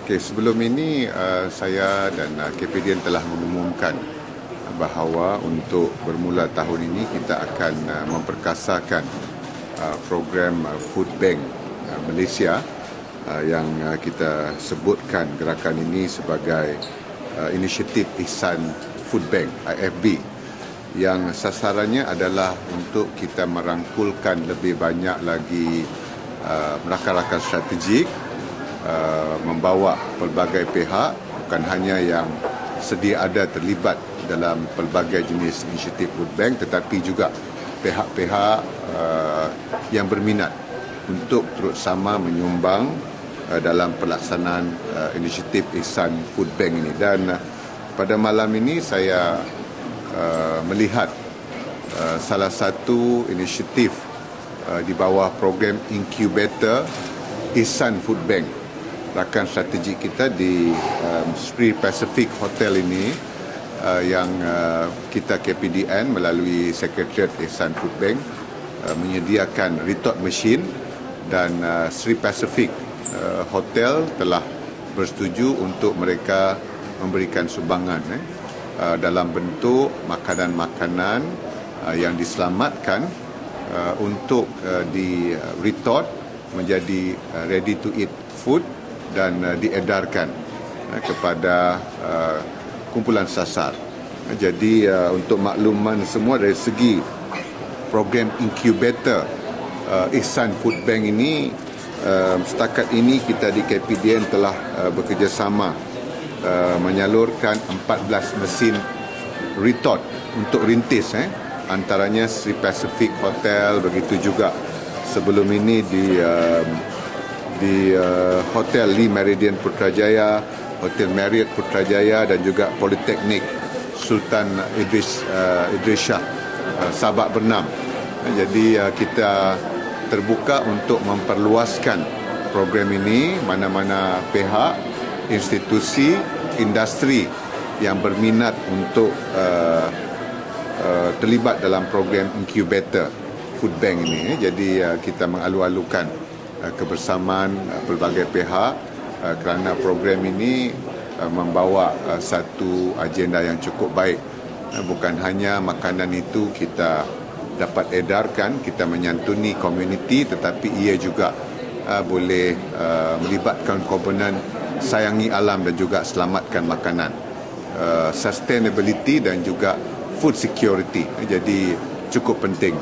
Okey, sebelum ini saya dan KPDN telah mengumumkan bahawa untuk bermula tahun ini kita akan memperkasakan program Food Bank Malaysia yang kita sebutkan gerakan ini sebagai inisiatif Ihsan Food Bank IFB, yang sasarannya adalah untuk kita merangkulkan lebih banyak lagi rakan-rakan strategik, membawa pelbagai pihak, bukan hanya yang sedia ada terlibat dalam pelbagai jenis inisiatif food bank, tetapi juga pihak-pihak yang berminat untuk turut sama menyumbang dalam pelaksanaan inisiatif Ihsan Food Bank ini. Dan pada malam ini saya melihat salah satu inisiatif di bawah program incubator Ihsan Food Bank, rakan strategi kita di Sri Pacific Hotel ini, yang kita KPDN melalui Sekretariat Ihsan Food Bank menyediakan retort machine, dan Sri Pacific Hotel telah bersetuju untuk mereka memberikan sumbangan dalam bentuk makanan-makanan yang diselamatkan untuk di retort menjadi ready to eat food dan diedarkan kepada kumpulan sasar. Jadi untuk makluman semua, dari segi program incubator Ihsan Food Bank ini, setakat ini kita di KPDN telah bekerjasama menyalurkan 14 mesin retort untuk rintis, antaranya Sri Pacific Hotel, begitu juga sebelum ini di Hotel Lee Meridian Putrajaya, Hotel Marriott Putrajaya, dan juga Politeknik Sultan Idris Shah Sabak Bernam. Jadi kita terbuka untuk memperluaskan program ini. Mana-mana pihak, institusi, industri yang berminat untuk terlibat dalam program incubator food bank ini. Jadi kita mengalu-alukan kebersamaan pelbagai pihak kerana program ini membawa satu agenda yang cukup baik. Bukan hanya makanan itu kita dapat edarkan, kita menyantuni komuniti, tetapi ia juga boleh melibatkan komponen sayangi alam dan juga selamatkan makanan, sustainability dan juga food security. Jadi cukup penting.